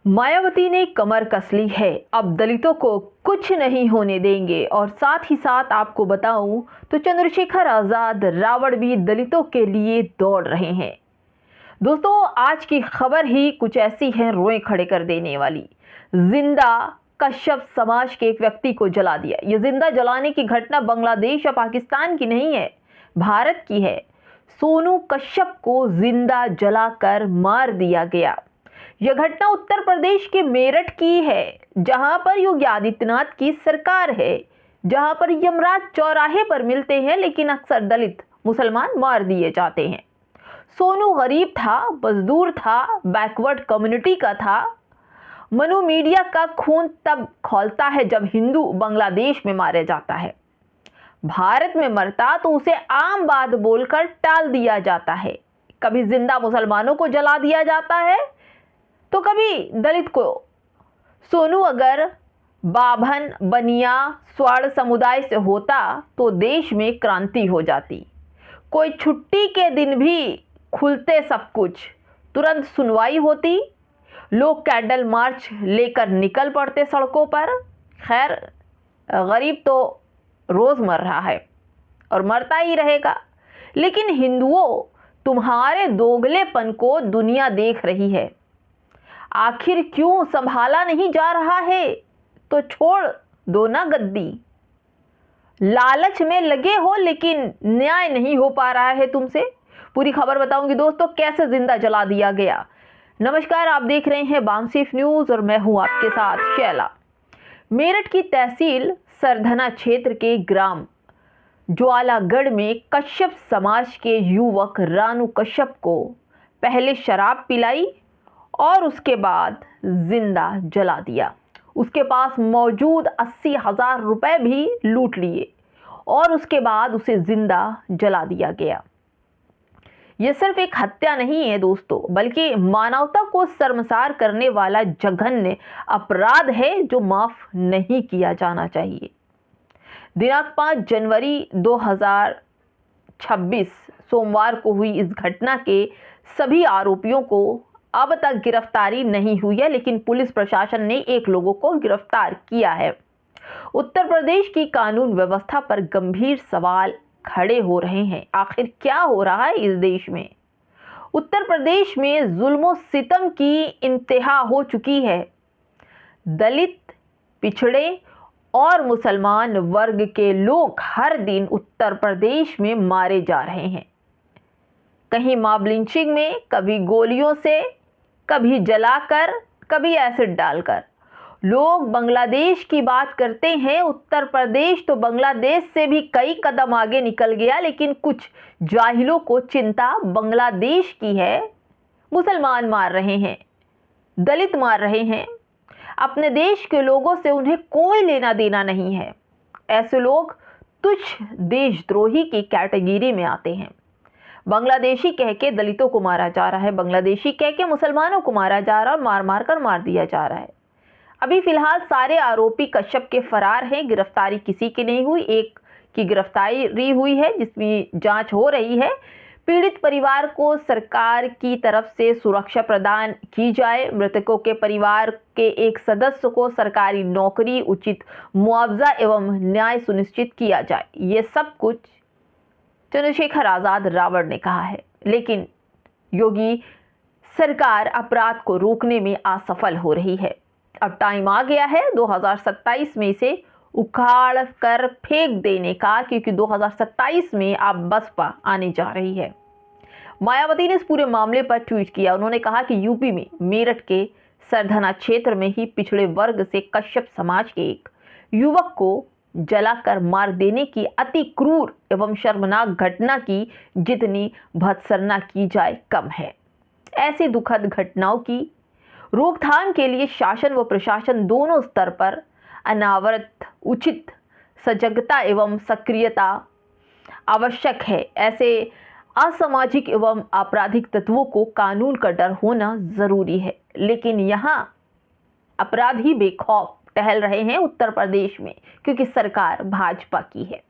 मायावती ने कमर कस ली है। अब दलितों को कुछ नहीं होने देंगे। और साथ ही साथ आपको बताऊं तो चंद्रशेखर आजाद रावण भी दलितों के लिए दौड़ रहे हैं। दोस्तों, आज की खबर ही कुछ ऐसी है रोए खड़े कर देने वाली। जिंदा कश्यप समाज के एक व्यक्ति को जला दिया। यह जिंदा जलाने की घटना बांग्लादेश या पाकिस्तान की नहीं है, भारत की है। सोनू कश्यप को जिंदा जलाकर मार दिया गया। यह घटना उत्तर प्रदेश के मेरठ की है, जहां पर योगी आदित्यनाथ की सरकार है, जहां पर यमराज चौराहे पर मिलते हैं, लेकिन अक्सर दलित मुसलमान मार दिए जाते हैं। सोनू गरीब था, मजदूर था, बैकवर्ड कम्युनिटी का था। मनु मीडिया का खून तब खौलता है जब हिंदू बांग्लादेश में मारा जाता है। भारत में मरता तो उसे आम बात बोलकर टाल दिया जाता है। कभी जिंदा मुसलमानों को जला दिया जाता है तो कभी दलित को। सोनू अगर बाभन, बनिया, स्वर्ण समुदाय से होता तो देश में क्रांति हो जाती। कोई छुट्टी के दिन भी खुलते सब कुछ, तुरंत सुनवाई होती, लोग कैंडल मार्च लेकर निकल पड़ते सड़कों पर। खैर, गरीब तो रोज मर रहा है और मरता ही रहेगा, लेकिन हिंदुओं, तुम्हारे दोगलेपन को दुनिया देख रही है। आखिर क्यों संभाला नहीं जा रहा है? तो छोड़ दो ना गद्दी। लालच में लगे हो लेकिन न्याय नहीं हो पा रहा है तुमसे। पूरी खबर बताऊंगी दोस्तों, कैसे जिंदा जला दिया गया। नमस्कार, आप देख रहे हैं बामसेफ न्यूज और मैं हूं आपके साथ शैला। मेरठ की तहसील सरधना क्षेत्र के ग्राम ज्वालागढ़ में कश्यप समाज के युवक रानू कश्यप को पहले शराब पिलाई और उसके बाद जिंदा जला दिया। उसके पास मौजूद 80,000 रुपए भी लूट लिए और उसके बाद उसे जिंदा जला दिया गया। यह सिर्फ एक हत्या नहीं है दोस्तों, बल्कि मानवता को शर्मसार करने वाला जघन्य अपराध है जो माफ नहीं किया जाना चाहिए। दिनांक 5 जनवरी 2026 सोमवार को हुई इस घटना के सभी आरोपियों को अब तक गिरफ्तारी नहीं हुई है, लेकिन पुलिस प्रशासन ने एक लोगों को गिरफ्तार किया है। उत्तर प्रदेश की कानून व्यवस्था पर गंभीर सवाल खड़े हो रहे हैं। आखिर क्या हो रहा है इस देश में? उत्तर प्रदेश में जुल्म सितम की इंतहा हो चुकी है। दलित, पिछड़े और मुसलमान वर्ग के लोग हर दिन उत्तर प्रदेश में मारे जा रहे हैं। कहीं मॉब लिंचिंग में, कभी गोलियों से, कभी जलाकर, कभी एसिड डालकर। लोग बांग्लादेश की बात करते हैं। उत्तर प्रदेश तो बांग्लादेश से भी कई कदम आगे निकल गया, लेकिन कुछ जाहिलों को चिंता बांग्लादेश की है। मुसलमान मार रहे हैं, दलित मार रहे हैं, अपने देश के लोगों से उन्हें कोई लेना देना नहीं है। ऐसे लोग तुच्छ देशद्रोही की कैटेगरी में आते हैं। बांग्लादेशी कह के दलितों को मारा जा रहा है, बांग्लादेशी कह के मुसलमानों को मारा जा रहा है और मार मार कर मार दिया जा रहा है। अभी फिलहाल सारे आरोपी कश्यप के फरार हैं। गिरफ्तारी किसी की नहीं हुई, एक की गिरफ्तारी हुई है जिसकी जांच हो रही है। पीड़ित परिवार को सरकार की तरफ से सुरक्षा प्रदान की जाए। मृतकों के परिवार के एक सदस्य को सरकारी नौकरी, उचित मुआवजा एवं न्याय सुनिश्चित किया जाए। ये सब कुछ चंद्रशेखर आजाद रावण ने कहा है, लेकिन योगी सरकार अपराध को रोकने में असफल हो रही है। अब टाइम आ गया है 2027 में इसे उखाड़ कर फेंक देने का, क्योंकि 2027 में अब बसपा आने जा रही है। मायावती ने इस पूरे मामले पर ट्वीट किया। उन्होंने कहा कि यूपी में मेरठ के सरधना क्षेत्र में ही पिछड़े वर्ग से कश्यप समाज के एक युवक को जलाकर मार देने की अति क्रूर एवं शर्मनाक घटना की जितनी भत्सना की जाए कम है। ऐसी दुखद घटनाओं की रोकथाम के लिए शासन व प्रशासन दोनों स्तर पर अनावरत उचित सजगता एवं सक्रियता आवश्यक है। ऐसे असामाजिक एवं आपराधिक तत्वों को कानून का डर होना जरूरी है, लेकिन यहाँ अपराधी बेखौफ टहल रहे हैं उत्तर प्रदेश में, क्योंकि सरकार भाजपा की है।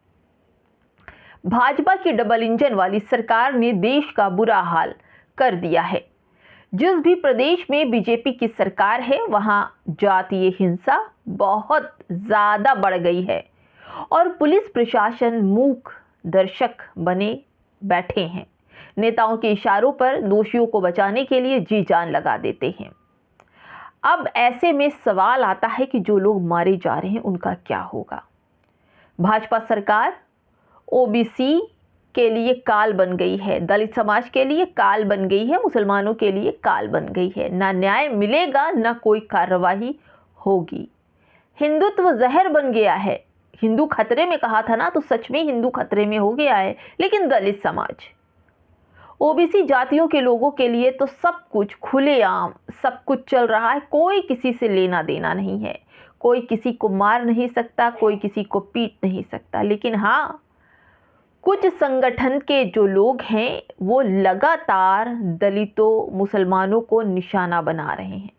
भाजपा की डबल इंजन वाली सरकार ने देश का बुरा हाल कर दिया है। जिस भी प्रदेश में बीजेपी की सरकार है वहां जातीय हिंसा बहुत ज़्यादा बढ़ गई है और पुलिस प्रशासन मूक दर्शक बने बैठे हैं। नेताओं के इशारों पर दोषियों को बचाने के लिए जी जान लगा देते हैं। अब ऐसे में सवाल आता है कि जो लोग मारे जा रहे हैं उनका क्या होगा। भाजपा सरकार ओबीसी के लिए काल बन गई है, दलित समाज के लिए काल बन गई है, मुसलमानों के लिए काल बन गई है। ना न्याय मिलेगा, ना कोई कार्रवाई होगी। हिंदुत्व जहर बन गया है। हिंदू खतरे में कहा था ना, तो सच में हिंदू खतरे में हो गया है। लेकिन दलित समाज, ओबीसी जातियों के लोगों के लिए तो सब कुछ खुलेआम, सब कुछ चल रहा है। कोई किसी से लेना देना नहीं है, कोई किसी को मार नहीं सकता, कोई किसी को पीट नहीं सकता। लेकिन हाँ, कुछ संगठन के जो लोग हैं वो लगातार दलितों, मुसलमानों को निशाना बना रहे हैं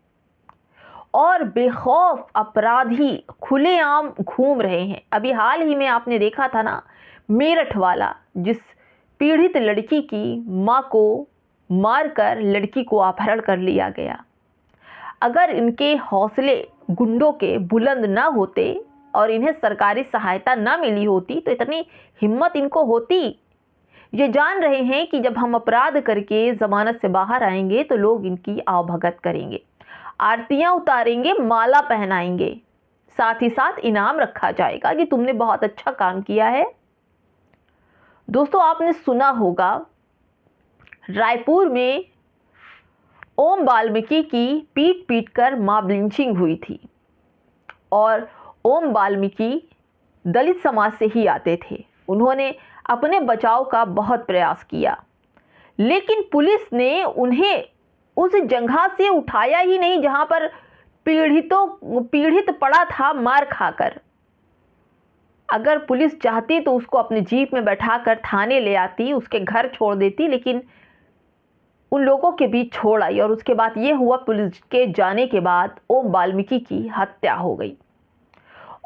और बेखौफ अपराधी खुलेआम घूम रहे हैं। अभी हाल ही में आपने देखा था ना, मेरठ वाला, जिस पीड़ित लड़की की मां को मारकर लड़की को अपहरण कर लिया गया। अगर इनके हौसले गुंडों के बुलंद ना होते और इन्हें सरकारी सहायता ना मिली होती तो इतनी हिम्मत इनको होती। ये जान रहे हैं कि जब हम अपराध करके जमानत से बाहर आएंगे तो लोग इनकी आवभगत करेंगे, आरतियां उतारेंगे, माला पहनाएंगे, साथ ही साथ इनाम रखा जाएगा कि तुमने बहुत अच्छा काम किया है। दोस्तों, आपने सुना होगा रायपुर में ओम वाल्मीकि की पीट पीट कर मॉब लिंचिंग हुई थी और ओम वाल्मीकि दलित समाज से ही आते थे। उन्होंने अपने बचाव का बहुत प्रयास किया, लेकिन पुलिस ने उन्हें उस जगह से उठाया ही नहीं जहां पर पीड़ित पड़ा था मार खाकर। अगर पुलिस चाहती तो उसको अपने जीप में बैठाकर थाने ले आती, उसके घर छोड़ देती, लेकिन उन लोगों के बीच छोड़ आई। और उसके बाद ये हुआ, पुलिस के जाने के बाद ओम वाल्मीकि की हत्या हो गई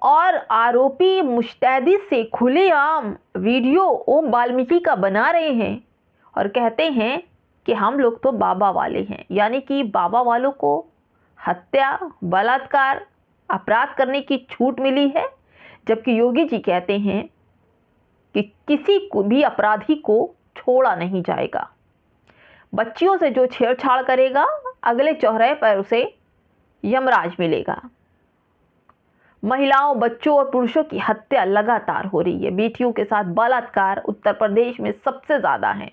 और आरोपी मुस्तैदी से खुलेआम वीडियो ओम वाल्मीकि का बना रहे हैं और कहते हैं कि हम लोग तो बाबा वाले हैं। यानी कि बाबा वालों को हत्या, बलात्कार, अपराध करने की छूट मिली है, जबकि योगी जी कहते हैं कि किसी को भी अपराधी को छोड़ा नहीं जाएगा। बच्चियों से जो छेड़छाड़ करेगा अगले चौराहे पर उसे यमराज मिलेगा। महिलाओं, बच्चों और पुरुषों की हत्या लगातार हो रही है। बेटियों के साथ बलात्कार उत्तर प्रदेश में सबसे ज़्यादा है।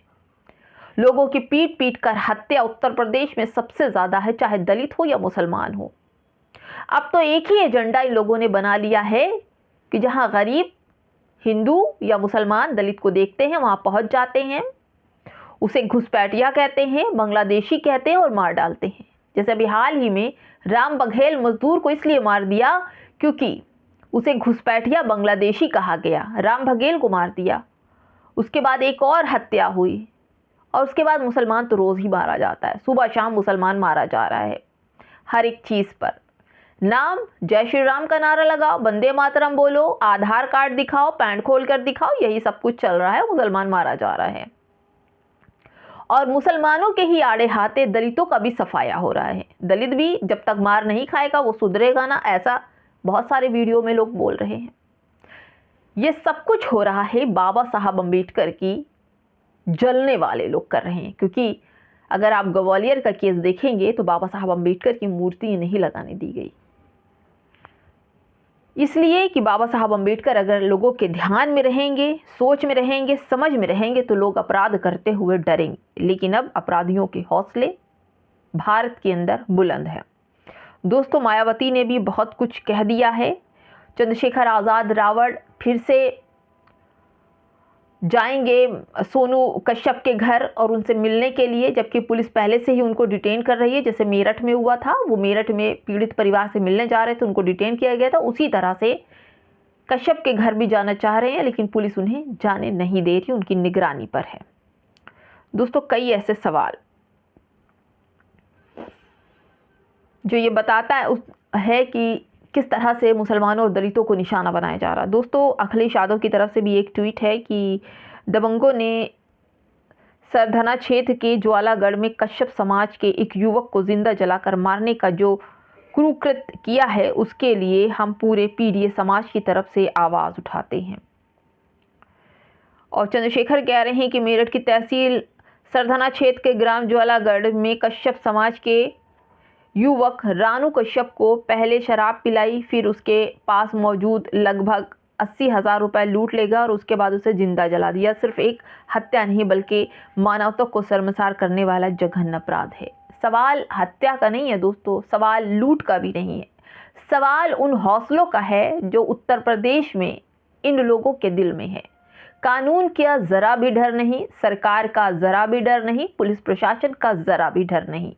लोगों की पीट पीट कर हत्या उत्तर प्रदेश में सबसे ज़्यादा है, चाहे दलित हो या मुसलमान हो। अब तो एक ही एजेंडा इन लोगों ने बना लिया है कि जहां गरीब हिंदू या मुसलमान दलित को देखते हैं वहां पहुंच जाते हैं, उसे घुसपैठिया कहते हैं, बांग्लादेशी कहते हैं और मार डालते हैं। जैसे अभी हाल ही में राम बघेल मजदूर को इसलिए मार दिया क्योंकि उसे घुसपैठिया बांग्लादेशी कहा गया, राम बघेल को मार दिया। उसके बाद एक और हत्या हुई और उसके बाद मुसलमान तो रोज़ ही मारा जाता है, सुबह शाम मुसलमान मारा जा रहा है। हर एक चीज़ पर नाम जय श्री राम का नारा लगाओ, वंदे मातरम बोलो, आधार कार्ड दिखाओ, पैंट खोल कर दिखाओ, यही सब कुछ चल रहा है। मुसलमान मारा जा रहा है और मुसलमानों के ही आड़े हाथे दलितों का भी सफाया हो रहा है। दलित भी जब तक मार नहीं खाएगा वो सुधरेगा ना, ऐसा बहुत सारे वीडियो में लोग बोल रहे हैं। ये सब कुछ हो रहा है बाबा साहब अम्बेडकर की जलने वाले लोग कर रहे हैं। क्योंकि अगर आप ग्वालियर का केस देखेंगे तो बाबा साहब अम्बेडकर की मूर्ति नहीं लगाने दी गई, इसलिए कि बाबा साहब अम्बेडकर अगर लोगों के ध्यान में रहेंगे, सोच में रहेंगे, समझ में रहेंगे तो लोग अपराध करते हुए डरेंगे। लेकिन अब अपराधियों के हौसले भारत के अंदर बुलंद है। दोस्तों, मायावती ने भी बहुत कुछ कह दिया है। चंद्रशेखर आज़ाद रावण फिर से जाएंगे सोनू कश्यप के घर और उनसे मिलने के लिए, जबकि पुलिस पहले से ही उनको डिटेन कर रही है। जैसे मेरठ में हुआ था, वो मेरठ में पीड़ित परिवार से मिलने जा रहे थे, उनको डिटेन किया गया था, उसी तरह से कश्यप के घर भी जाना चाह रहे हैं, लेकिन पुलिस उन्हें जाने नहीं दे रही, उनकी निगरानी पर है। दोस्तों, कई ऐसे सवाल जो ये बताता है कि किस तरह से मुसलमानों और दलितों को निशाना बनाया जा रहा है। दोस्तों, अखिलेश यादव की तरफ से भी एक ट्वीट है कि दबंगों ने सरधना क्षेत्र के ज्वालागढ़ में कश्यप समाज के एक युवक को जिंदा जलाकर मारने का जो क्रूरकृत्य किया है, उसके लिए हम पूरे पीडीए समाज की तरफ से आवाज उठाते हैं। और चंद्रशेखर कह रहे हैं कि मेरठ की तहसील सरधना क्षेत्र के ग्राम ज्वालागढ़ में कश्यप समाज के युवक रानू कश्यप को पहले शराब पिलाई, फिर उसके पास मौजूद लगभग 80,000 रुपए लूट लेगा और उसके बाद उसे जिंदा जला दिया। सिर्फ एक हत्या नहीं बल्कि मानवता को शर्मसार करने वाला जघन्य अपराध है। सवाल हत्या का नहीं है दोस्तों, सवाल लूट का भी नहीं है, सवाल उन हौसलों का है जो उत्तर प्रदेश में इन लोगों के दिल में है। कानून का जरा भी डर नहीं, सरकार का जरा भी डर नहीं, पुलिस प्रशासन का जरा भी डर नहीं,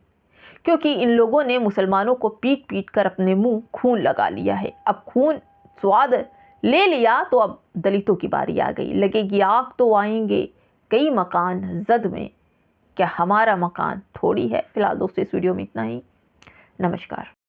क्योंकि इन लोगों ने मुसलमानों को पीट पीट कर अपने मुंह खून लगा लिया है। अब खून स्वाद ले लिया तो अब दलितों की बारी आ गई। लगेगी आग तो आएंगे कई मकान जद में, क्या हमारा मकान थोड़ी है। फिलहाल दोस्तों इस वीडियो में इतना ही। नमस्कार।